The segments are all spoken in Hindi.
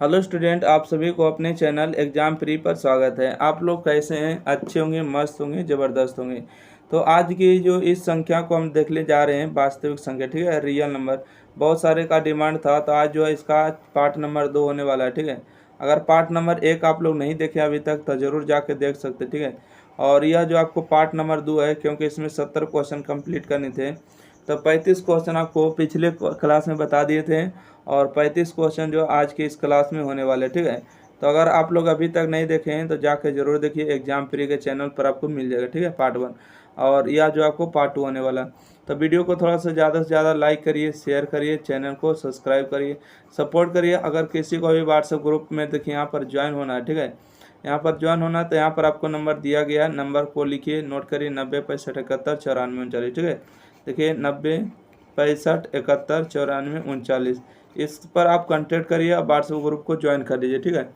हेलो स्टूडेंट, आप सभी को अपने चैनल एग्जाम फ्री पर स्वागत है। आप लोग कैसे हैं? अच्छे होंगे, मस्त होंगे, ज़बरदस्त होंगे। तो आज की जो इस संख्या को हम देखने जा रहे हैं, वास्तविक संख्या, ठीक है, रियल नंबर। बहुत सारे का डिमांड था, तो आज जो है इसका पार्ट नंबर 2 होने वाला है, ठीक है। अगर पार्ट नंबर 1 आप लोग नहीं देखे अभी तक तो ज़रूर जाके देख सकते, ठीक है। और यह जो आपको पार्ट नंबर 2 है, क्योंकि इसमें 70 क्वेश्चन कंप्लीट करने थे, तो 35 क्वेश्चन आपको पिछले क्लास में बता दिए थे और 35 क्वेश्चन जो आज के इस क्लास में होने वाले, ठीक है। तो अगर आप लोग अभी तक नहीं देखे हैं तो जाके जरूर देखिए, एग्जाम फ्री के चैनल पर आपको मिल जाएगा, ठीक है, पार्ट 1। और यह जो आपको पार्ट 2 होने वाला। तो वीडियो को थोड़ा सा ज़्यादा से ज़्यादा लाइक करिए, शेयर करिए, चैनल को सब्सक्राइब करिए, सपोर्ट करिए। अगर किसी को भी व्हाट्सएप ग्रुप में देखिए यहाँ पर ज्वाइन होना है, ठीक है, यहाँ पर ज्वाइन होना है, तो यहाँ पर आपको नंबर दिया गया है, नंबर को लिखिए, नोट करिए, 90 65 71 94 39, ठीक है। देखिए 90 65 71 94 39, इस पर आप कांटेक्ट करिए और व्हाट्सएप ग्रुप को ज्वाइन कर लीजिए, ठीक है।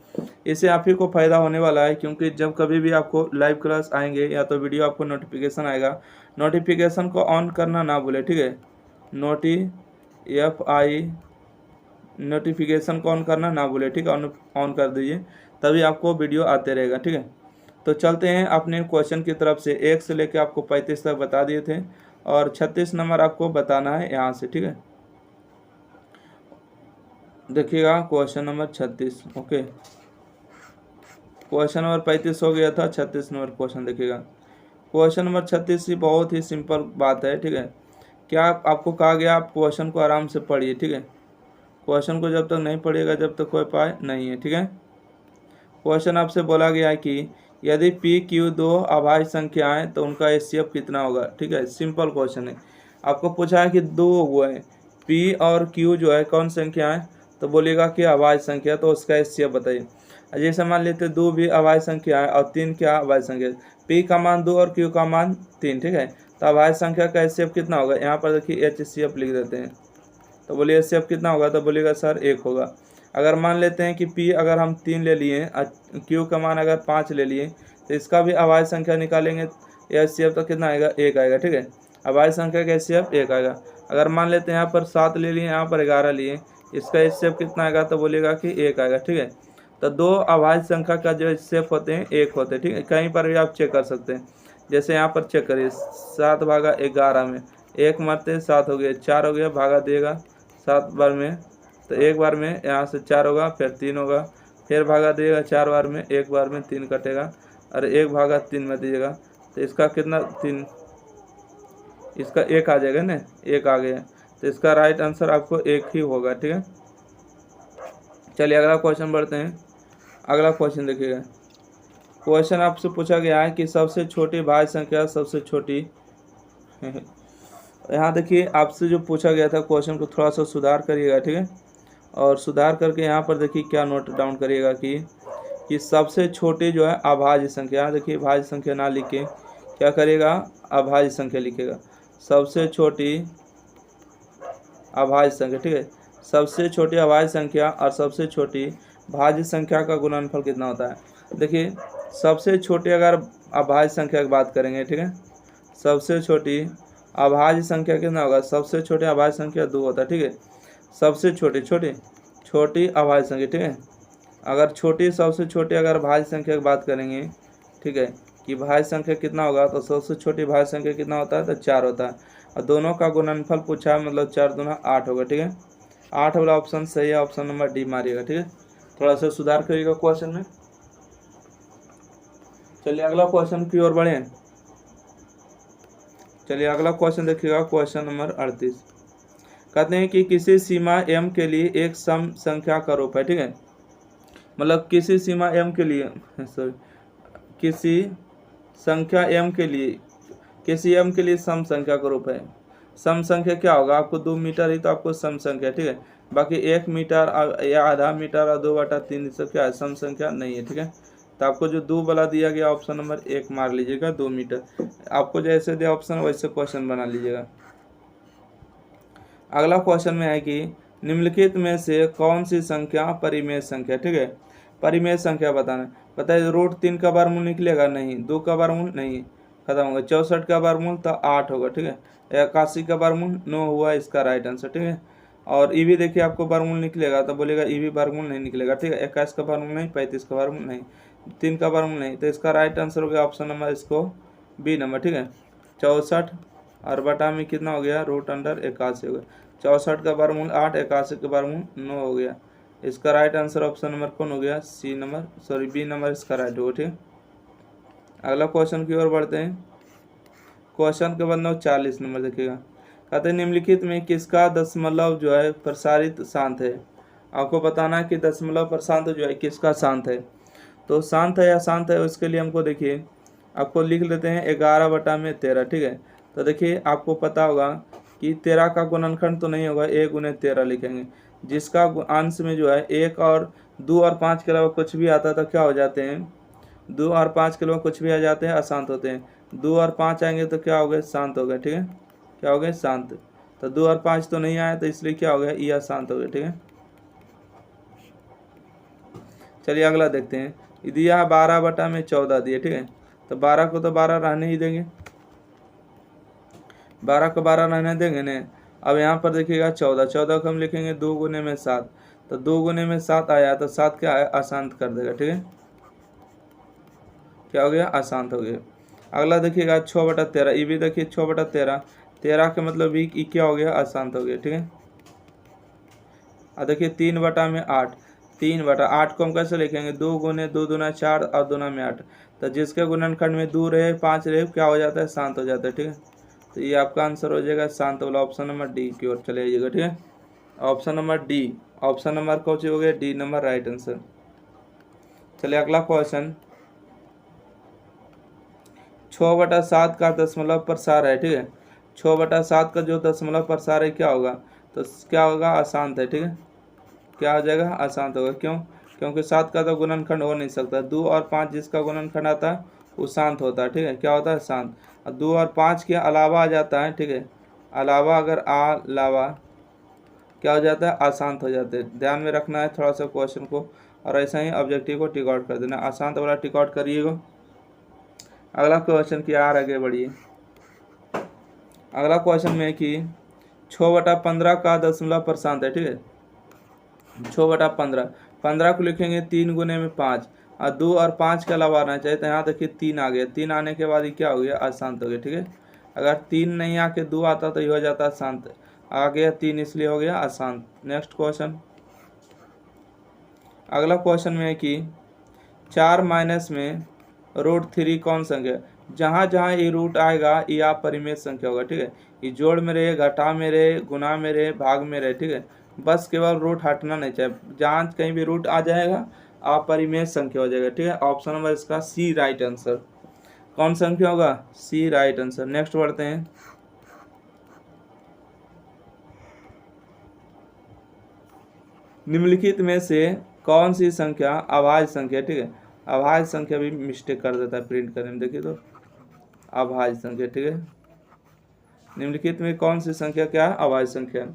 इससे आप ही को फ़ायदा होने वाला है, क्योंकि जब कभी भी आपको लाइव क्लास आएंगे या तो वीडियो आपको नोटिफिकेशन आएगा, नोटिफिकेशन को ऑन करना ना भूले, ठीक है। नोटिफिकेशन को ऑन करना ना भूले, ठीक है, ऑन कर दीजिए, तभी आपको वीडियो आते रहेगा, ठीक है। तो चलते हैं अपने क्वेश्चन की तरफ से। 1 से लेकर आपको 35 तक बता दिए थे और 36 नंबर आपको बताना है यहाँ से, ठीक है। देखिएगा question number 36, okay. Question number 35 हो गया था, 36 नंबर क्वेश्चन देखिएगा। क्वेश्चन नंबर 36 ही बहुत ही सिंपल बात है, ठीक है। क्या आपको कहा गया, आप क्वेश्चन को आराम से पढ़िए, ठीक है। क्वेश्चन को जब तक नहीं पढ़िएगा जब तक कोई उपाय नहीं है, ठीक है। क्वेश्चन आपसे बोला गया है कि यदि पी क्यू दो अभाज्य संख्याएं तो उनका एचसीएफ कितना होगा, ठीक है। सिंपल क्वेश्चन है। आपको पूछा है कि दो वो है, पी और क्यू जो है कौन संख्या है, तो बोलिएगा कि अभाज्य संख्या, तो उसका एचसीएफ बताइए। जैसे मान लेते दो भी अभाज्य संख्या है और 3 क्या अभाज्य संख्या, पी का मान 2 और क्यू का मान 3, ठीक है। तो अभाज्य संख्या का एचसीएफ कितना होगा, यहाँ पर देखिए एचसीएफ लिख देते हैं। तो बोलिए एचसीएफ कितना होगा, तो बोलिएगा सर 1 होगा। अगर मान लेते हैं कि पी अगर हम 3 ले लिए, क्यू का मान अगर 5 ले लिए, तो इसका भी अभाज्य संख्या निकालेंगे, एचसीएफ तो कितना आएगा, 1 आएगा, ठीक है। अभाज्य संख्या का एचसीएफ 1 आएगा। अगर मान लेते हैं यहाँ पर 7 ले लिए, यहाँ पर 11 लिए, इसका एचसीएफ कितना आएगा, तो बोलिएगा कि 1 आएगा, ठीक है। तो दो अभाज्य संख्या का जो एचसीएफ होते हैं 1 होते हैं, ठीक है। कहीं पर भी आप चेक कर सकते हैं। जैसे यहाँ पर चेक करिए, 7 भागा 11 में 1 मरते 7 हो गया, 4 हो गया, भागा दिएगा 7 बार में, तो 1 बार में यहाँ से 4 होगा, फिर 3 होगा, फिर भागा दिएगा 4 बार में, 1 बार में 3 कटेगा, और 1 भागा 3 में दीजिएगा, तो इसका कितना 3, इसका 1 आ जाएगा ना, 1 आ गया, तो इसका राइट आंसर आपको 1 ही होगा, ठीक है। चलिए अगला क्वेश्चन बढ़ते हैं। अगला क्वेश्चन देखिएगा। क्वेश्चन आपसे पूछा गया है कि सबसे छोटी भाज्य संख्या सबसे छोटी यहाँ देखिए आपसे जो पूछा गया था, क्वेश्चन को थोड़ा सा सुधार करिएगा, ठीक है। और सुधार करके यहाँ पर देखिए क्या नोट डाउन करिएगा कि सबसे छोटी जो है अभाज्य संख्या, यहाँ देखिए भाज्य संख्या ना लिखे, क्या करेगा, अभाज्य संख्या लिखेगा। सबसे छोटी अभाज्य संख्या, ठीक है। सबसे छोटी अभाज्य संख्या और सबसे छोटी भाज्य संख्या का गुणनफल कितना होता है। देखिए सबसे छोटी अगर अभाज्य संख्या की बात करेंगे, ठीक है, सबसे छोटी अभाज्य संख्या कितना होगा, सबसे छोटी अभाज्य संख्या 2 होता है, ठीक है। सबसे छोटी अभाज्य संख्या, ठीक है। अगर छोटी सबसे छोटी अगर भाज्य संख्या की बात करेंगे, ठीक है, कि भाज्य संख्या कितना होगा, तो सबसे छोटी भाज्य संख्या कितना होता है, तो 4 होता है। और दोनों का गुणनफल पूछा है, मतलब 4 दूना 8 होगा, ठीक है। 8 वाला ऑप्शन सही है, ऑप्शन नंबर डी मारिएगा, ठीक है। थोड़ा सा सुधार करिएगा क्वेश्चन में। चलिए अगला क्वेश्चन की ओर बढ़े। चलिए अगला क्वेश्चन देखिएगा, क्वेश्चन नंबर 38। कहते हैं कि किसी सीमा m के लिए एक सम संख्या का रूप है, ठीक है। मतलब किसी सीमा m के लिए, सॉरी, किसी संख्या m के लिए, किसी m के लिए सम संख्या का रूप है। सम संख्या क्या होगा, आपको 2 मीटर ही तो आपको सम संख्या, ठीक है। बाकी 1 मीटर या आधा मीटर और 2/3 सब क्या है, सम संख्या नहीं है, ठीक है। तो आपको जो 2 वाला दिया गया ऑप्शन नंबर 1 मार लीजिएगा, 2 मीटर। आपको जैसे दिया ऑप्शन वैसे क्वेश्चन बना लीजिएगा। अगला क्वेश्चन में है कि निम्नलिखित में से कौन सी संख्या परिमेय संख्या, ठीक है। परिमेय संख्या बताना, बताइए। √3 का वर्गमूल निकलेगा, नहीं। 2 का वर्गमूल नहीं, खत्म होगा। 64 का वर्गमूल तो 8 होगा, ठीक है। 81 का वर्गमूल 9 हुआ इसका राइट आंसर, ठीक है। और ई भी देखिए आपको वर्गमूल निकलेगा तो बोलेगा ई भी वर्गमूल नहीं निकलेगा, ठीक है। 21 का वर्गमूल नहीं, 35 का वर्गमूल नहीं, 3 का वर्गमूल नहीं, तो इसका राइट आंसर हो गया ऑप्शन नंबर इसको बी नंबर, ठीक है। 64 और बटा में कितना हो गया, रूट अंडर 81 हो गया। 64 का वर्गमूल 8, 81 का वर्गमूल 9 हो गया। इसका राइट आंसर ऑप्शन नंबर कौन हो गया, C number, sorry B number इसका राइट होगा, ठीक है। अगला क्वेश्चन की ओर बढ़ते हैं। क्वेश्चन के बाद 40 नंबर देखिएगा। कहते हैं निम्नलिखित में किसका दशमलव जो है प्रसारित शांत है। आपको बताना है कि दशमलव प्रशांत जो है किसका शांत है। तो शांत है या शांत है उसके लिए हमको देखिए आपको लिख लेते हैं 11/13, ठीक है। तो देखिए आपको पता होगा कि 13 का गुणनखंड तो नहीं होगा, 1 गुने 13 लिखेंगे। जिसका अंश में जो है 1 और 2 और 5 के अलावा कुछ भी आता है तो क्या हो जाते हैं, 2 और 5 के अलावा कुछ भी आ जाते हैं अशांत होते हैं। 2 और 5 आएंगे तो क्या हो गए, शांत हो गए, ठीक है। क्या हो गए, शांत। तो 2 और 5 तो नहीं आए तो इसलिए क्या हो गया, ये अशांत हो गए, ठीक है। चलिए अगला देखते हैं। दिया 12/14 दिए, ठीक है। तो 12 को तो 12 रहने ही देंगे, 12 को 12 रहने देंगे ने। अब यहाँ पर देखिएगा 14 को हम लिखेंगे 2 गुने में 7, तो 2 गुने में 7 आया तो 7 क्या है, अशांत कर देगा, ठीक है। क्या हो गया, अशांत हो गया। अगला देखिएगा 6/13, ये भी देखिए 6/13, 13 के मतलब भी क्या हो गया, अशांत हो गया, ठीक है। और देखिए 3/8, 3/8 को हम कैसे लिखेंगे, 2 गुने 2 दूना 4 और 2 में 8, तो जिसके गुणनखंड में 2 रहे 5 रहे क्या हो जाता है, शांत हो जाता है, ठीक है। तो ये आपका आंसर हो जाएगा शांत वाला, ऑप्शन नंबर डी की ओर चले जाइएगा, ठीक है। Option number D, option number कौन सी हो गया, डी नंबर राइट आंसर। चलिए अगला क्वेश्चन। 6/7 का दशमलव प्रसार है, ठीक है। 6/7 का जो दशमलव प्रसार है क्या होगा, तो क्या होगा, अशांत है, ठीक है। क्या हो जाएगा, अशांत होगा। क्यों, क्योंकि 7 का तो गुणनखंड हो नहीं सकता। 2 और 5 जिसका गुणनखंड आता है वो शांत होता है, ठीक है। क्या होता है, शांत। और 2 और 5 के अलावा आ जाता है, ठीक है। अलावा अगर अलावा क्या हो जाता है, अशांत हो जाते हैं। ध्यान में रखना है थोड़ा सा क्वेश्चन को, और ऐसा ही ऑब्जेक्टिव को टिक आउट कर देना, अशांत वाला टिक आउट करिएगा। अगला क्वेश्चन की आर आगे बढ़िए। अगला क्वेश्चन में कि 6/15 का दशमलव प्रशांत है, ठीक है। 6/15, 15 को लिखेंगे 3 गुने में 5, और 2 और 5 के अलावा आना चाहिए, तो यहाँ देखिए 3 आ गया। 3 आने के बाद ये क्या हो गया, अशांत हो गया, ठीक है। अगर 3 नहीं आके 2 आता तो ये हो जाता शांत, आ गया 3 इसलिए हो गया अशांत। Next question. अगला क्वेश्चन में है कि 4 माइनस में √3 कौन संख्या है। जहाँ जहाँ ये रूट आएगा ये आप परिमेय संख्या होगा, ठीक है। ये जोड़ में रहे, घटा में रहे, गुना में रहे, भाग में रहे, ठीक है। बस केवल रूट हटना नहीं चाहिए, जहाँ कहीं भी रूट आ जाएगा आप परिमेय संख्या हो जाएगा, ठीक है। ऑप्शन नंबर इसका सी राइट आंसर। कौन संख्या होगा, सी राइट आंसर। नेक्स्ट बढ़ते हैं। निम्नलिखित में से कौन सी संख्या अभाज्य संख्या, ठीक है। अभाज्य संख्या भी मिस्टेक कर देता है प्रिंट करने में, देखिए तो अभाज्य संख्या, ठीक है। निम्नलिखित में कौन सी संख्या क्या है, अभाज्य संख्या।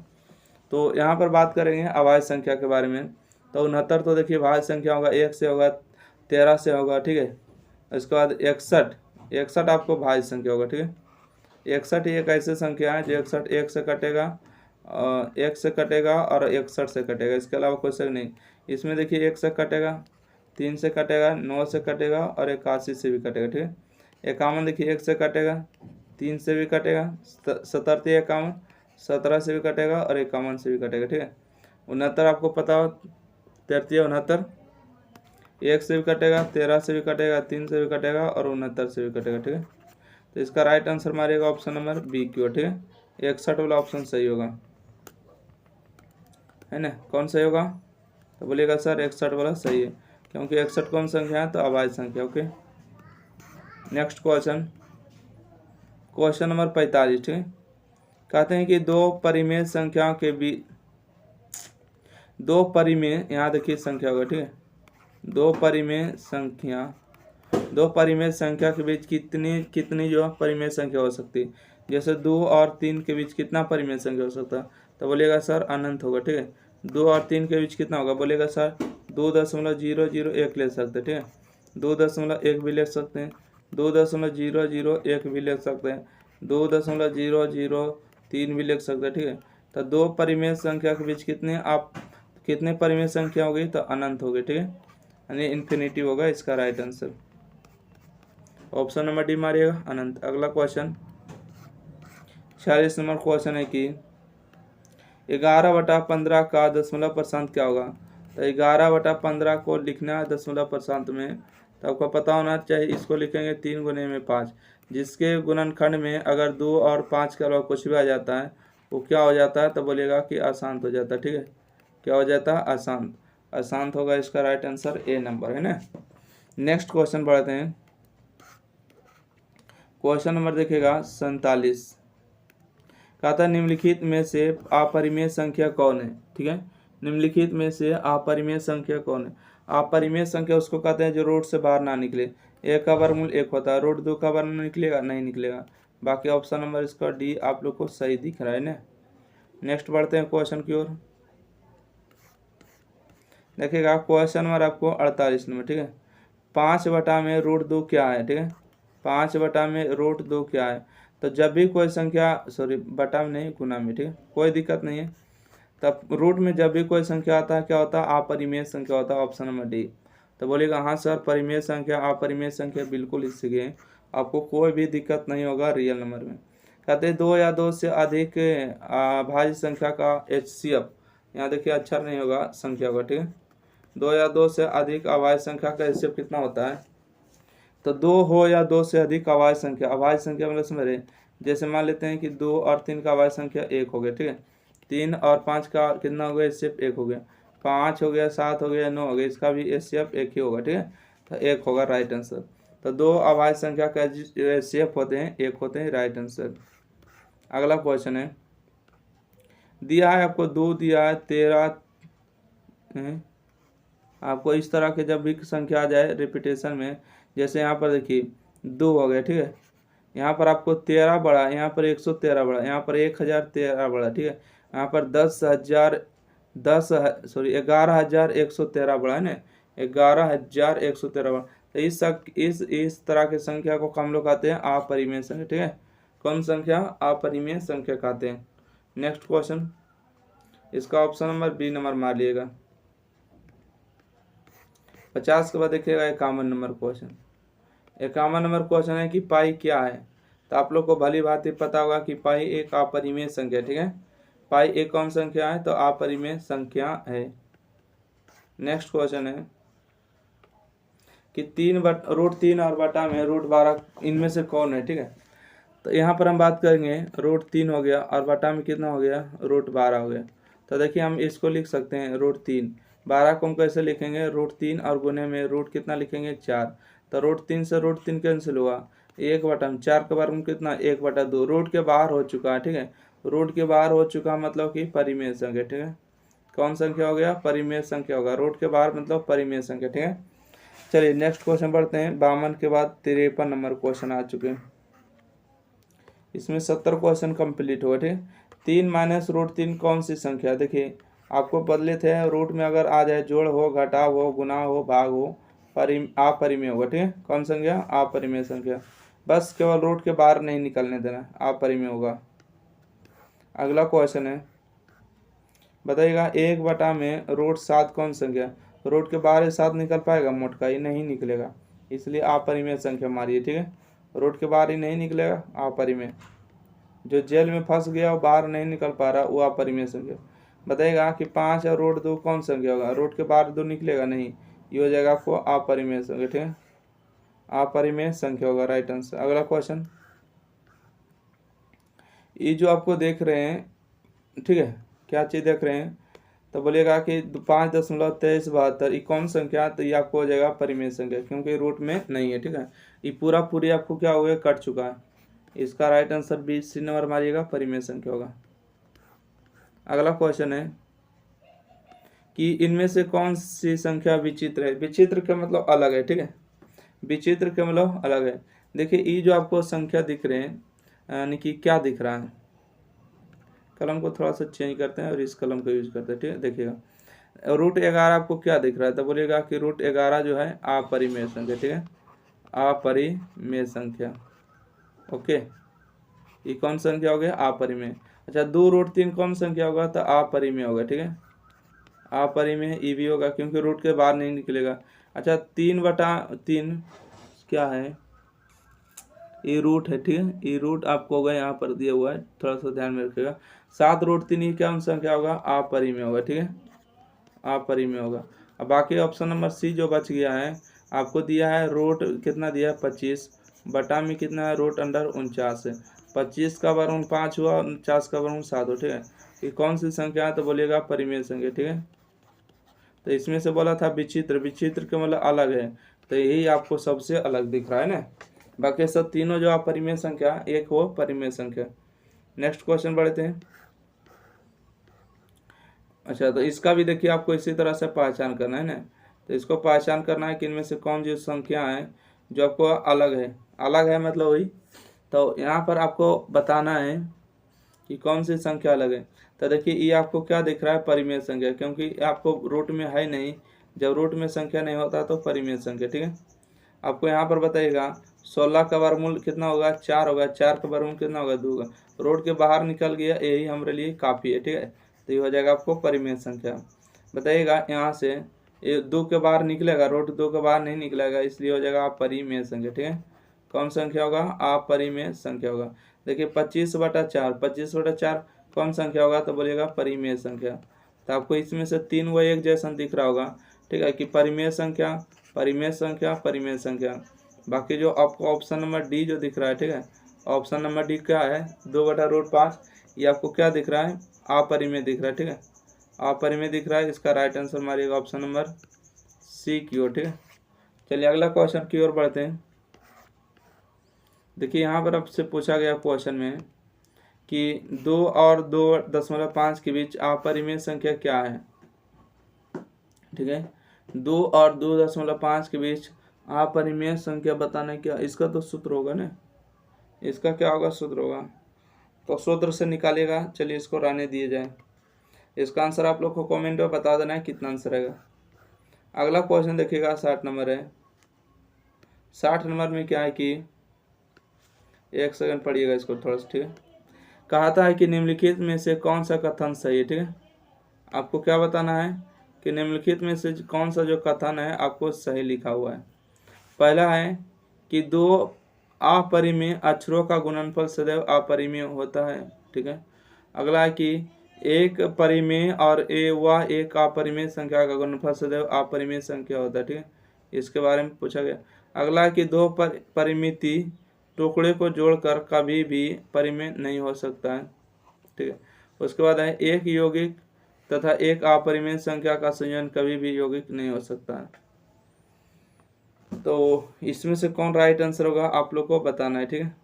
तो यहाँ पर बात करेंगे अभाज्य संख्या के बारे में। तो 69 तो देखिए भाज्य संख्या होगा, 1 से होगा, 13 से होगा, ठीक है। इसके बाद 61 आपको भाज्य संख्या होगा, ठीक है। 61 एक ऐसे संख्या है जो 61 1 से कटेगा, 1 से कटेगा और 61 से कटेगा, इसके अलावा कोई संख्या नहीं। इसमें देखिए 1 से कटेगा, 3 से कटेगा, 9 से कटेगा और 81 से भी कटेगा, ठीक है। 51 देखिए 1 से कटेगा, 3 से भी कटेगा, 77 51, 17 से भी कटेगा और 51 से भी कटेगा, ठीक है। 69 आपको पता हो, 33 69, 1 से भी कटेगा, 13 से भी कटेगा, 3 से भी कटेगा और 69 से भी कटेगा, ठीक है। तो इसका राइट आंसर मारिएगा ऑप्शन नंबर बी की ओर, ठीक है। 61 वाला ऑप्शन सही होगा, है ना। कौन सही होगा, तो बोलिएगा सर 61 वाला सही है, क्योंकि 61 कौन संख्या है, तो अभाज्य संख्या, okay. Next question, question number 45, ठीक है। कहते हैं कि दो परिमेय संख्याओं के बीच, दो परिमेय, यहाँ देखिए संख्या होगा, ठीक है। दो परिमेय संख्या के बीच कितनी जो परिमेय संख्या हो सकती है। जैसे 2 और 3 के बीच कितना परिमेय संख्या हो सकता है, तो बोलिएगा सर अनंत होगा, ठीक है। 2 और 3 के बीच कितना होगा, बोलिएगा सर 2.001 ले सकते हैं, ठीक है। 2.1 भी ले सकते हैं, 2.001 भी ले सकते हैं, 2.003 भी लिख सकते हैं, ठीक है। तो दो परिमेय संख्या के बीच कितने परिमेय संख्या हो गई, तो अनंत हो गई, ठीक है, यानी इन्फिनिटी होगा इसका right answer. Option number D मारिएगा, अनंत। अगला क्वेश्चन 46 नंबर क्वेश्चन है कि 11/15 का दशमलव परसेंट क्या होगा। तो 11/15 को लिखना है दशमलव परसेंट में, तो आपको पता होना चाहिए, इसको लिखेंगे 3 गुने में 5, जिसके गुणनखंड में अगर 2 और 5 के अलावा कुछ भी आ जाता है वो क्या हो जाता है, तो बोलिएगा कि अशांत हो जाता है, ठीक है, क्या हो जाता है, अशांत। अशांत होगा इसका राइट आंसर ए नंबर, है ना। नेक्स्ट क्वेश्चन बढ़ते हैं। क्वेश्चन नंबर देखिएगा 47, कहता निम्नलिखित में से अपरिमेय संख्या कौन है, ठीक है, निम्नलिखित में से अपरिमेय संख्या कौन है। अपरिमेय संख्या उसको कहते हैं जो रूट से बाहर ना निकले। एक का वर्गमूल 1 होता है, रूट 2 का वर्गमूल निकलेगा, नहीं निकलेगा। बाकी ऑप्शन नंबर इसका डी आप लोग को सही दिख रहा है ना। नेक्स्ट बढ़ते हैं क्वेश्चन की ओर। देखिएगा क्वेश्चन नंबर आपको 48 नंबर, ठीक है, 5 में रूट 2 क्या है, ठीक है, 5 में रूट 2 क्या है। तो जब भी कोई संख्या, सॉरी बटा में नहीं, गुना में, ठीक है, कोई दिक्कत नहीं है। तब रूट में जब भी कोई संख्या आता है क्या होता है, अपरिमेय संख्या होता है, ऑप्शन नंबर डी। तो बोलेगा हाँ सर, परिमेय संख्या अपरिमेय संख्या बिल्कुल इससे गए, आपको कोई भी दिक्कत नहीं होगा रियल नंबर में। कहते हैं 2 या 2 से अधिक भाज्य संख्या का HCF, यहाँ देखिए अक्षर नहीं होगा, संख्या होगा, ठीक है, 2 या 2 से अधिक अभाज्य संख्या का HCF कितना होता है। तो 2 हो या 2 से अधिक अभाज्य संख्या, अभाज्य संख्या मतलब समझ रहे, जैसे मान लेते हैं कि 2 और 3 का अभाज्य संख्या 1 हो गया, ठीक है, 3 और 5 का कितना हो गया, HCF 1 हो गया, 5 हो गया, 7 हो गया, 9 हो गया, इसका भी HCF 1 ही होगा, ठीक है, तो 1 होगा राइट आंसर। तो 2 अभाज्य संख्या का HCF होते हैं 1 होते हैं, राइट आंसर। अगला क्वेश्चन है, दिया है आपको 2 दिया है 13 है। आपको इस तरह के जब भी संख्या आ जाए रिपीटेशन में, जैसे यहाँ पर देखिए 2 हो गया, ठीक है, यहाँ पर आपको 13 बढ़ा, यहाँ पर 113 बढ़ा, यहाँ पर 1013 बढ़ा, ठीक है, यहाँ पर 11,113 बढ़ा है ना, 11,113 बढ़ा। तो इस तरह के संख्या को हम लोग कहते हैं अपरिमेय संख्या, ठीक है, कौन संख्या, अपरिमेय संख्या कहते हैं। नेक्स्ट क्वेश्चन, इसका ऑप्शन नंबर बी नंबर मार लिएगा। 50 के बाद देखिएगा 51 नंबर क्वेश्चन। 51 नंबर क्वेश्चन है कि पाई क्या है। तो आप लोग को भली भांति पता होगा कि पाई एक अपरिमेय संख्या, ठीक है, पाई एक कौन संख्या है, तो अपरिमेय संख्या है। नेक्स्ट क्वेश्चन है कि रूट 3 और बटा में रूट 12 इनमें से कौन है, ठीक है। तो यहाँ पर हम बात करेंगे रूट 3 हो गया और बटा में कितना हो गया, रूट 12 हो गया। तो देखिए हम इसको लिख सकते हैं रूट 3, 12 को हम कैसे लिखेंगे, रूट 3 और गुने में रूट कितना लिखेंगे, 4। तो रूट 3 से रूट 3 कैंसिल हुआ, 1/4 के बारे में कितना, 1/2, रूट के बाहर हो चुका है, ठीक है, रूट के बाहर हो चुका मतलब कि परिमेय संख्या, ठीक है, कौन संख्या हो गया, परिमेय संख्या होगा, रूट के बाहर मतलब परिमेय संख्या, ठीक है। चलिए नेक्स्ट क्वेश्चन पढ़ते हैं। 52 के बाद 53 नंबर क्वेश्चन आ चुके हैं, इसमें 70 क्वेश्चन कंप्लीट हुए, ठीक। 3 माइनस रूट 3 कौन सी संख्या, देखिए आपको बदले थे, रूट में अगर आ जाए, जोड़ हो, घटाव हो, गुना हो, भाग हो, अपरिमेय होगा, ठीक है, कौन संख्या, अपरिमेय संख्या। बस केवल रूट के बाहर नहीं निकलने देना, अपरिमेय होगा। अगला क्वेश्चन है, बताइएगा 1 में रूट 7 कौन संख्या, रूट के बाहर 7 निकल पाएगा, मोटका ही नहीं निकलेगा, इसलिए अपरिमेय संख्या मारिए, ठीक है, रूट के बाहर ही नहीं निकलेगा, अपरिमेय। जो जेल में फंस गया वो बाहर नहीं निकल पा रहा, वो अपरिमेय संख्या। बताइएगा कि 5 और रूट 2 कौन संख्या होगा, रूट के बाहर 2 निकलेगा नहीं, ये हो जाएगा आपको अपरिमेय संख्या, ठीक है, अपरिमेय संख्या होगा राइट आंसर। अगला क्वेश्चन, ये जो आपको देख रहे हैं, ठीक है, क्या चीज़ देख रहे हैं, तो बोलिएगा कि 5.2372 ये कौन संख्या, तो ये आपको हो जाएगा परिमेय संख्या, क्योंकि रूट में नहीं है, ठीक है, ये पूरी आपको क्या हो गया, कट चुका है, इसका राइट आंसर B नंबर मारिएगा, परिमेय संख्या होगा। अगला क्वेश्चन है कि इनमें से कौन सी संख्या विचित्र है, विचित्र का मतलब अलग है, ठीक है, विचित्र का मतलब अलग है। देखिए ये जो आपको संख्या दिख रहे हैं, यानी कि क्या दिख रहा है, कलम को थोड़ा सा चेंज करते हैं और इस कलम को यूज करते हैं, ठीक है, देखिएगा रूट 11 आपको क्या दिख रहा है, तो बोलिएगा कि रूट 11 जो है अपरिमेय संख्या, ठीक है, अपरिमेय संख्या, ओके, ये कौन संख्या हो गया, अपरिमेय। अच्छा 2√3 कौन संख्या होगा, तो अपरिमेय होगा, ठीक है, अपरिमेय ई भी होगा क्योंकि रूट के बाहर नहीं निकलेगा। अच्छा 3/3 क्या है, ई रूट है, ठीक है, ई रूट आपको होगा यहाँ पर दिया हुआ है, थोड़ा सा ध्यान में रखिएगा। 7√3 ये क्या संख्या होगा, अपरिमेय होगा, ठीक है, अपरिमेय होगा। अब बाकी ऑप्शन नंबर सी जो बच गया है, आपको दिया है रूट कितना दिया है 25, बटा में कितना है रूट अंडर 49 है, 25 का वर्गमूल 5 हुआ, 49 का वर्गमूल 7 हो, ठीक है। ये कौन सी संख्या है, तो बोलिएगा परिमेय संख्या, ठीक है। तो इसमें से बोला था विचित्र, विचित्र का मतलब अलग है, तो यही आपको सबसे अलग दिख रहा है ना। बाकी सब तीनों जो अपरिमेय संख्या, एक वो परिमेय संख्या। नेक्स्ट क्वेश्चन बढ़ते हैं। अच्छा तो इसका भी देखिए आपको इसी तरह से पहचान करना है ना। तो इसको पहचान करना है कि इनमें से कौन जो संख्या है जो आपको अलग है, अलग है मतलब वही। तो यहाँ पर आपको बताना है कि कौन सी संख्या अलग है। तो देखिए ये आपको क्या दिख रहा है, परिमेय संख्या, क्योंकि आपको रूट में है नहीं, जब रूट में संख्या नहीं होता तो परिमेय संख्या, ठीक है। आपको यहाँ पर बताइएगा 16 का वर्गमूल कितना होगा, 4 होगा, 4 का वर्गमूल कितना होगा, 2 होगा। रूट के बाहर निकल गया, यही हमारे लिए काफ़ी है, ठीक है। तो ये हो जाएगा आपको परिमेय संख्या। बताइएगा यहाँ से ये 2 के बाहर निकलेगा, रूट 2 के बाहर नहीं निकलेगा, इसलिए हो जाएगा अपरिमेय संख्या, ठीक है। कौन संख्या होगा, अपरिमेय संख्या होगा। देखिए 25/4, 25/4 कौन संख्या होगा, तो बोलिएगा परिमेय संख्या। तो आपको इसमें से 3 व एक जैसा दिख रहा होगा, ठीक है, कि परिमेय संख्या, परिमेय संख्या, परिमेय संख्या। बाकी जो आपको ऑप्शन नंबर डी जो दिख रहा है, ठीक है, ऑप्शन नंबर डी क्या है, 2/√5, ये आपको क्या दिख रहा है, अपरिमेय दिख रहा है, ठीक है, अपरिमेय दिख रहा है। इसका राइट आंसर मारिएगा ऑप्शन नंबर सी की ओर, ठीक है। चलिए अगला क्वेश्चन की ओर बढ़ते हैं। देखिए यहाँ पर आपसे पूछा गया क्वेश्चन में कि 2 और 2.5 के बीच अपरिमेय संख्या क्या है, ठीक है। 2 और 2.5 के बीच अपरिमेय संख्या बताना क्या, इसका तो सूत्र होगा ना, इसका क्या होगा, सूत्र होगा, तो सूत्र से निकालिएगा। चलिए इसको रहने दिए जाए, इसका आंसर आप लोग को कमेंट में बता देना है कितना आंसर रहेगा। अगला क्वेश्चन देखिएगा 60 नंबर है। 60 नंबर में क्या है कि, एक सेकंड पढ़िएगा इसको थोड़ा सा, ठीक है। कहता है कि निम्नलिखित में से कौन सा कथन सही है, ठीक है। आपको क्या बताना है कि निम्नलिखित में से कौन सा जो कथन है आपको सही लिखा हुआ है। पहला है कि 2 अपरिमेय अक्षरों का गुणनफल सदैव अपरिमेय होता है, ठीक है। अगला है कि एक परिमेय और वह एक अपरिमेय संख्या का गुणनफल सदैव अपरिमेय संख्या होता है, ठीक है, इसके बारे में पूछा गया। अगला है कि 2 परिमिति टुकड़े को जोड़कर कभी भी परिमेय नहीं हो सकता है, ठीक है। उसके बाद है एक यौगिक तथा एक अपरिमेय संख्या का संयोजन कभी भी यौगिक नहीं हो सकता है। तो इसमें से कौन राइट आंसर होगा आप लोग को बताना है, ठीक है।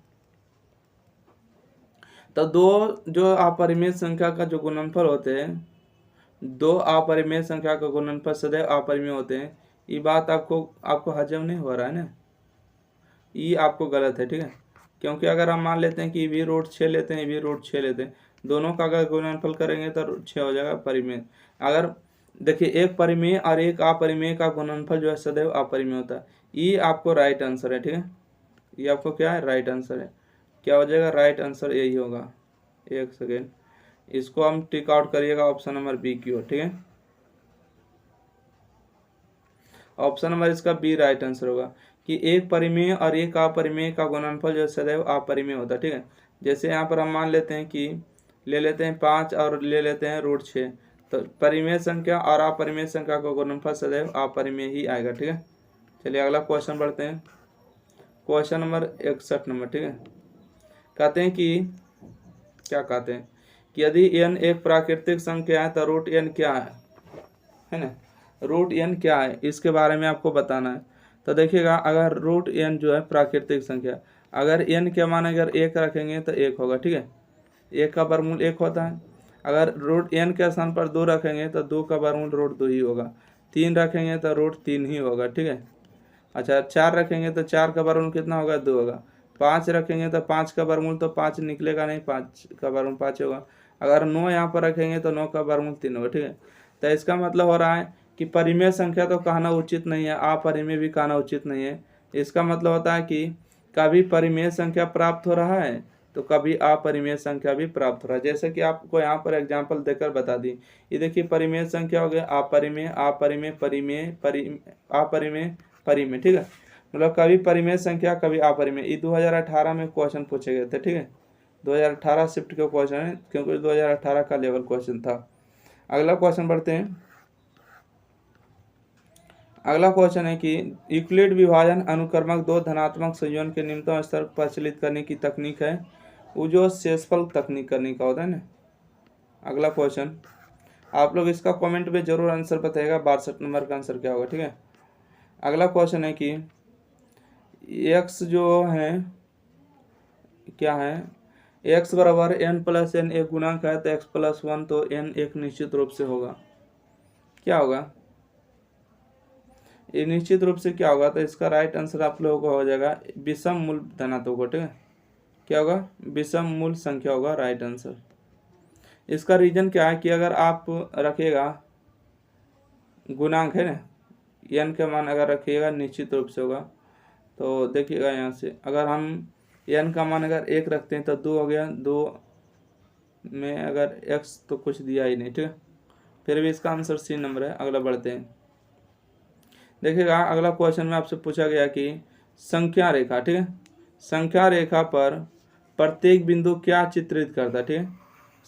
तो 2 जो अपरिमेय संख्या का जो गुणनफल होते हैं, 2 अपरिमेय संख्या का गुणनफल सदैव अपरिमेय होते हैं, ये बात आपको हजम नहीं हो रहा है ना, ये आपको गलत है, ठीक है। क्योंकि अगर हम मान लेते हैं कि भी रूट 6 लेते हैं, भी रूट 6 लेते हैं, दोनों का अगर गुणनफल करेंगे तो 6 हो जाएगा परिमेय। अगर देखिए एक परिमेय और एक अपरिमेय का गुणनफल जो है सदैव अपरिमेय होता है, ये आपको राइट आंसर है, ठीक है। ये आपको क्या है, राइट आंसर है। क्या हो जाएगा, राइट आंसर यही होगा। एक सेकेंड, इसको हम टिक आउट करिएगा ऑप्शन नंबर बी की ओर, ठीक है। ऑप्शन नंबर इसका बी राइट आंसर होगा कि एक परिमेय और एक अपरिमेय का गुणनफल जो सदैव अपरिमेय होता है, ठीक है। जैसे यहाँ पर हम मान लेते हैं कि ले लेते हैं 5 और ले लेते हैं √6, तो परिमेय संख्या और अपरिमेय संख्या का गुणनफल सदैव अपरिमेय ही आएगा, ठीक है। चलिए अगला क्वेश्चन बढ़ते हैं। क्वेश्चन नंबर 61 नंबर, ठीक है। कहते हैं कि, क्या कहते हैं कि यदि n एक प्राकृतिक संख्या है तो √n क्या है ना, √n क्या है, इसके बारे में आपको बताना है। तो देखिएगा अगर √n जो है प्राकृतिक संख्या, अगर n के मान अगर 1 रखेंगे तो 1 होगा, ठीक है, 1 का वर्गमूल 1 होता है। अगर √n के स्थान पर 2 रखेंगे तो 2 का वर्गमूल √2 ही होगा। 3 रखेंगे तो √3 ही होगा, ठीक है। अच्छा 4 रखेंगे तो 4 का वर्गमूल कितना होगा, 2 होगा। 5 रखेंगे तो 5 का वर्गमूल तो 5 निकलेगा नहीं, 5 का वर्गमूल 5 होगा। अगर 9 यहाँ पर रखेंगे तो 9 का वर्गमूल 3 होगा, ठीक है। तो इसका मतलब हो रहा है कि परिमेय संख्या तो कहना उचित नहीं है, अपरिमेय भी कहना उचित नहीं है। इसका मतलब होता है कि कभी परिमेय संख्या प्राप्त हो रहा है तो कभी अपरिमेय संख्या भी प्राप्त हो रहा है। जैसे कि आपको यहाँ पर एग्जाम्पल देकर बता दी, ये देखिए परिमेय संख्या हो गया अपरिमेय अपरिमेय परिमेय अपरिमेय परिमेय, ठीक है। मतलब कभी परिमेय संख्या कभी अपरिमेय। ये 2018 में क्वेश्चन पूछे गए थे, ठीक है। 2018 शिफ्ट के क्वेश्चन है, क्योंकि 2018 का लेवल क्वेश्चन था। अगला क्वेश्चन बढ़ते हैं। अगला क्वेश्चन है कि यूक्लिड विभाजन अनुक्रमक दो धनात्मक संयोजन के निम्नतम स्तर प्रचलित करने की तकनीक है, वो जो शेषफल तकनीक करने का होता है ना। अगला क्वेश्चन आप लोग इसका कमेंट में जरूर आंसर बताइएगा, 62 नंबर का आंसर क्या होगा, ठीक है। अगला क्वेश्चन है कि x जो है क्या है, x बराबर n प्लस n एक गुणांक है, तो x प्लस 1 तो n एक निश्चित रूप से होगा। क्या होगा ये निश्चित रूप से क्या होगा, तो इसका राइट आंसर आप लोगों का हो जाएगा विषम मूल धनात्मक होगा, ठीक है। क्या होगा, विषम मूल संख्या होगा राइट आंसर। इसका रीजन क्या है कि अगर आप रखिएगा गुणांक है ना, n का मान अगर रखिएगा निश्चित रूप से होगा। तो देखिएगा यहाँ से अगर हम n का मान अगर 1 रखते हैं तो 2 हो गया, 2 में अगर x तो कुछ दिया ही नहीं, ठीक है। फिर भी इसका आंसर C नंबर है। अगला बढ़ते हैं। देखिएगा अगला क्वेश्चन में आपसे पूछा गया कि संख्या रेखा, ठीक है, संख्या रेखा पर प्रत्येक बिंदु क्या चित्रित करता है, ठीक है।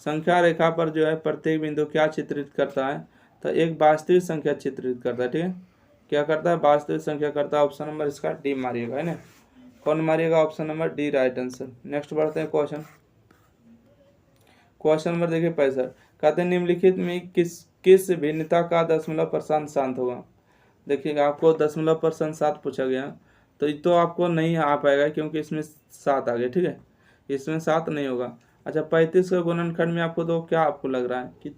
संख्या रेखा पर जो है प्रत्येक बिंदु क्या चित्रित करता है, तो एक वास्तविक संख्या चित्रित करता है, ठीक है। क्या करता है, वास्तविक संख्या करता है। ऑप्शन नंबर इसका डी मारिएगा, है ना। कौन मारिएगा, option number D right answer. Next बढ़ते हैं क्वेश्चन नंबर देखिए 65। कहते हैं निम्नलिखित में किस भिन्नता का दशमलव % शांत होगा। देखिएगा आपको दशमलव % पूछा गया, तो ये तो आपको नहीं आ पाएगा क्योंकि इसमें 7 आ गया, ठीक है। इसमें 7 नहीं होगा। अच्छा 35 का गुणनखंड में आपको तो क्या आपको लग रहा है कि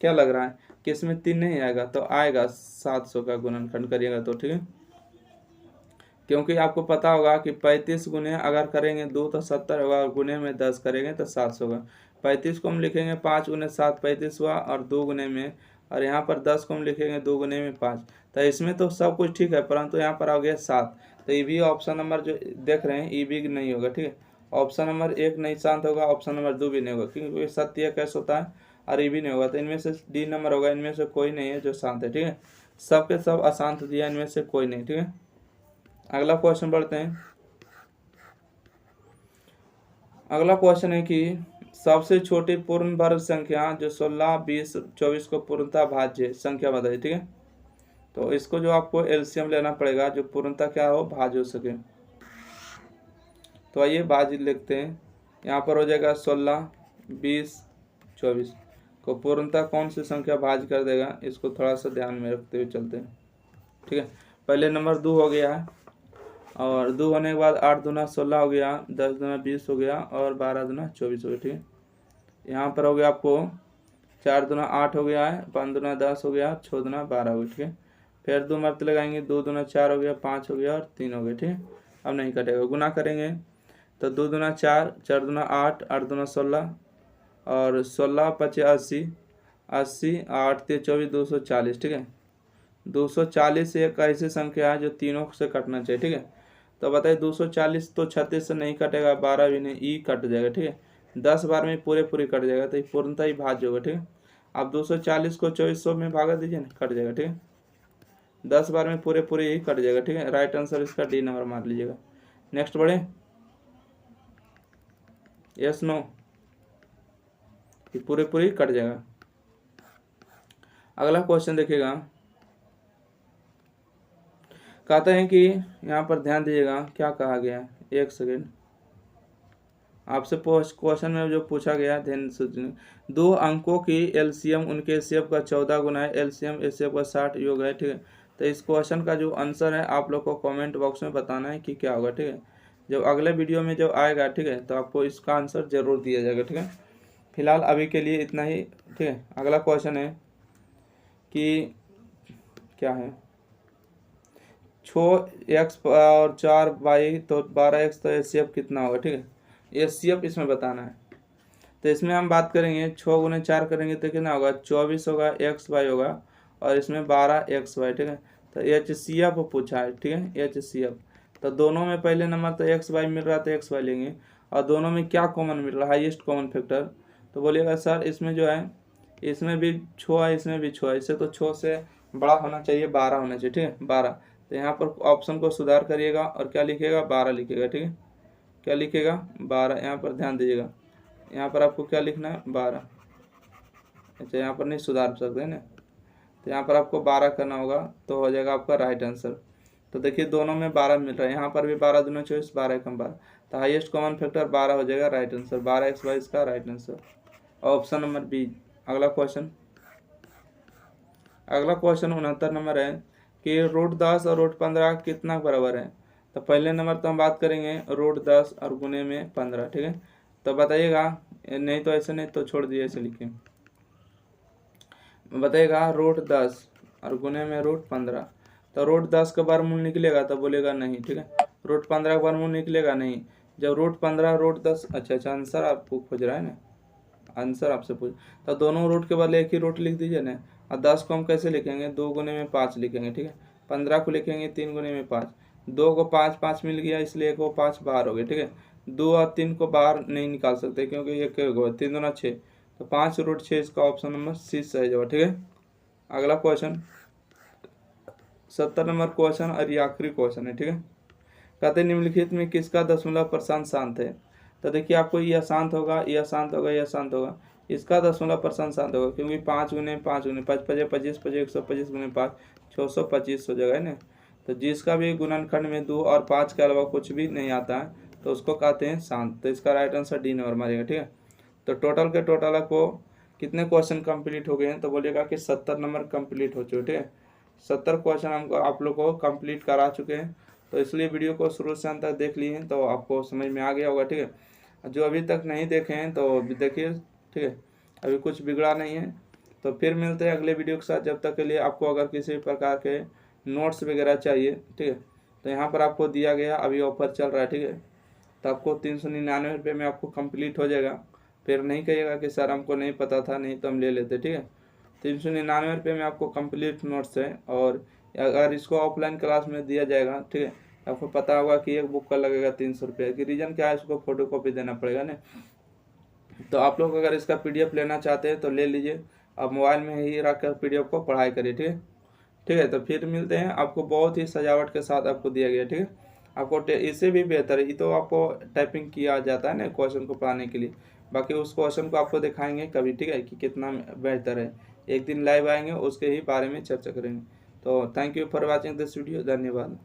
क्या लग रहा है कि इसमें 3 नहीं आएगा, तो आएगा 700 का गुणनखंड करिएगा तो, ठीक है। क्योंकि आपको पता होगा कि 35 गुने अगर करेंगे 2 तो 70 होगा, और गुने में 10 करेंगे तो 700 होगा। 35 को हम लिखेंगे 5 गुने 7 35 हुआ, और 2 गुने में, और यहाँ पर 10 को हम लिखेंगे 2 गुने में 5। तो इसमें तो सब कुछ ठीक है, परंतु यहाँ पर आ गया 7। तो ये भी ऑप्शन नंबर जो देख रहे हैं ये भी नहीं होगा, ठीक है। ऑप्शन नंबर 1 नहीं शांत होगा, ऑप्शन नंबर 2 भी नहीं होगा, क्योंकि सत्य कैसे होता है, और ये भी नहीं होगा। तो इनमें से डी नंबर होगा, इनमें से कोई नहीं है जो शांत है, ठीक है। सबके सब अशांत दिया, इनमें से कोई नहीं, ठीक है। अगला क्वेश्चन बढ़ते हैं। अगला क्वेश्चन है कि सबसे छोटी पूर्ण वर्ग संख्या जो 16, 20, 24 को पूर्णतः भाज्य संख्या बताइए, ठीक है। तो इसको जो आपको एलसीएम लेना पड़ेगा, जो पूर्णतः क्या हो, भाज्य हो सके। तो आइए भाज्य लिखते हैं। यहाँ पर हो जाएगा 16, 20, 24 को पूर्णतः कौन सी संख्या भाज्य कर देगा, इसको थोड़ा सा ध्यान में रखते हुए चलते हैं, ठीक है। पहले नंबर 2 हो गया है, और 2 होने के बाद 8 दूना 16 हो गया, 10 दूना 20 हो गया, और 12 दूना 24 हो गया, ठीक है। यहाँ पर हो गया आपको 4 दूना 8 हो गया है, 5 दूना 10 हो गया, 6 दूना 12 हो गया, ठीक है। फिर 2 मरते लगाएंगे, 2 दूना 4 हो गया, 5 हो गया, और 3 हो गया, ठीक है। अब नहीं कटेगा, गुना करेंगे तो 2 दूना 4, 4 दूना 8, 8 दूना 16, और 16 5 80, 80 8 3 24 240, ठीक है। 240 एक ऐसी संख्या है जो तीनों से कटना चाहिए, ठीक है। तो बताइए 240 तो 36 से नहीं कटेगा, 12 भी नहीं, ई कट जाएगा, ठीक है। 10 बार में पूरे कट जाएगा, तो ये पूर्णतः ही भाज्य होगा, ठीक है। आप 240 को 2400 में भागा दीजिए ना, कट जाएगा, ठीक है। 10 बार में पूरे ही कट जाएगा, ठीक है। राइट आंसर इसका डी नंबर मार लीजिएगा। नेक्स्ट बढ़े, यस नो, पूरे ही कट जाएगा। अगला क्वेश्चन देखिएगा, कहते हैं कि यहाँ पर ध्यान दीजिएगा क्या कहा गया है। एक सेकेंड, आपसे क्वेश्चन में जो पूछा गया ध्यान से, 2 अंकों की एलसीएम उनके एचसीएफ का 14 गुना है, एलसीएम एचसीएफ का 60 योग है, ठीक है। तो इस क्वेश्चन का जो आंसर है आप लोग को कमेंट बॉक्स में बताना है कि क्या होगा, ठीक है। जब अगले वीडियो में जब आएगा, ठीक है, तो आपको इसका आंसर जरूर दिया जाएगा, ठीक है। फिलहाल अभी के लिए इतना ही, ठीक है। अगला क्वेश्चन है कि क्या है, 6x और 4y तो 12x, तो एचसीएफ कितना होगा, ठीक है। एचसीएफ इसमें बताना है। तो इसमें हम बात करेंगे 6 गुने 4 करेंगे तो कितना होगा, 24 होगा, XY होगा, और इसमें 12XY, ठीक है। तो एचसीएफ पूछा है, ठीक है, एचसीएफ। तो दोनों में पहले नंबर तो XY मिल रहा है तो XY लेंगे, और दोनों में क्या कॉमन मिल रहा है, हाईएस्ट कॉमन फैक्टर। तो बोलिएगा सर इसमें जो है, इसमें भी 6 है, इसमें भी 6 है, इससे तो 6 से बड़ा होना चाहिए, 12 होना चाहिए, ठीक है 12। तो यहाँ पर ऑप्शन को सुधार करिएगा और क्या लिखिएगा, 12 लिखिएगा, ठीक है। क्या लिखिएगा, 12। यहाँ पर ध्यान दीजिएगा, यहाँ पर आपको क्या लिखना है, 12। अच्छा यहाँ पर नहीं सुधार सकते हैं ना, तो यहाँ पर आपको 12 करना होगा, तो हो जाएगा आपका राइट आंसर। तो देखिए दोनों में 12 मिल रहा है, यहाँ पर भी 12 दूनी 24, 12 कम 12, तो हाईएस्ट कॉमन फैक्टर 12 हो जाएगा राइट आंसर। 12x का right answer option number B. अगला क्वेश्चन 69 नंबर है कि रूट 10 और रूट 15 कितना बराबर है। तो पहले नंबर तो हम बात करेंगे रूट 10 और गुने में 15, ठीक है। तो बताइएगा, नहीं तो ऐसे नहीं तो छोड़ दिए, ऐसे लिखिए। बताइएगा रूट 10 और गुने में रूट 15, तो रूट 10 का वर्गमूल निकलेगा, तो बोलेगा नहीं, ठीक है। रूट 15 का वर्गमूल निकलेगा नहीं। जब रूट 15 रूट 10, अच्छा आंसर आपको खोज रहा है ना, आंसर आपसे पूछ, तो दोनों रूट के बदले एक ही रूट लिख दीजिए ना। और 10 को हम कैसे लिखेंगे, 2 गुने में 5 लिखेंगे, ठीक है। 15 को लिखेंगे 3 गुने में 5, 2 को 5 5 मिल गया, इसलिए एक को 5 बाहर हो गए, ठीक है। 2 और 3 को बाहर नहीं निकाल सकते क्योंकि ये क्या होगा, 3 दूना 6, तो 5 रूट 6 इसका ऑप्शन नंबर सी सही जवाब, ठीक है। अगला क्वेश्चन 70 नंबर क्वेश्चन और ये आखिरी क्वेश्चन है, ठीक है। कहते निम्नलिखित में किसका दशमलव परसेंट शांत है। तो देखिए आपको यह शांत होगा, यह शांत होगा, यह शांत होगा, इसका दशमलव परसेंट शांत होगा क्योंकि 5 गुने 5 गुने 5 5 25 25 125 गुने 5 625 हो जाएगा, है ना। तो जिसका भी गुणनखंड में 2 और 5 के अलावा कुछ भी नहीं आता है तो उसको कहते हैं शांत। तो इसका राइट आंसर डी नंबर मारेगा, ठीक है। तो टोटल के टोटल आपको कितने क्वेश्चन कंप्लीट हो गए हैं, तो बोलिएगा कि 70 नंबर कंप्लीट हो चुके, ठीक है। 70 क्वेश्चन हमको आप लोग को कंप्लीट करा चुके हैं। तो इसलिए वीडियो को शुरू से अंत तक देख लिए तो आपको समझ में आ गया होगा, ठीक है। जो अभी तक नहीं देखे हैं तो अभी देखिए, ठीक है, अभी कुछ बिगड़ा नहीं है। तो फिर मिलते हैं अगले वीडियो के साथ। जब तक के लिए आपको अगर किसी भी प्रकार के नोट्स वगैरह चाहिए, ठीक है, तो यहाँ पर आपको दिया गया अभी ऑफर चल रहा है, ठीक है। तो आपको 399 रुपये में आपको कंप्लीट हो जाएगा। फिर नहीं कहिएगा कि सर हमको नहीं पता था, नहीं तो हम ले लेते, ठीक है। 399 रुपये में आपको कंप्लीट नोट्स है। और अगर इसको ऑफलाइन क्लास में दिया जाएगा, ठीक है, आपको पता होगा कि एक बुक का लगेगा 300 रुपये की। रीज़न क्या है, इसको फोटो कॉपी देना पड़ेगा ना। तो आप लोग अगर इसका PDF लेना चाहते हैं तो ले लीजिए, आप मोबाइल में ही रखकर PDF को पढ़ाई करिए, ठीक है। ठीक है, तो फिर मिलते हैं। आपको बहुत ही सजावट के साथ आपको दिया गया, ठीक है। आपको इससे भी बेहतर है, ये तो आपको टाइपिंग किया जाता है ना क्वेश्चन को पढ़ाने के लिए, बाकी उस क्वेश्चन को आपको दिखाएंगे कभी, ठीक है, कि कितना बेहतर है। एक दिन लाइव आएंगे, उसके ही बारे में चर्चा करेंगे। तो thank you for watching this video, धन्यवाद।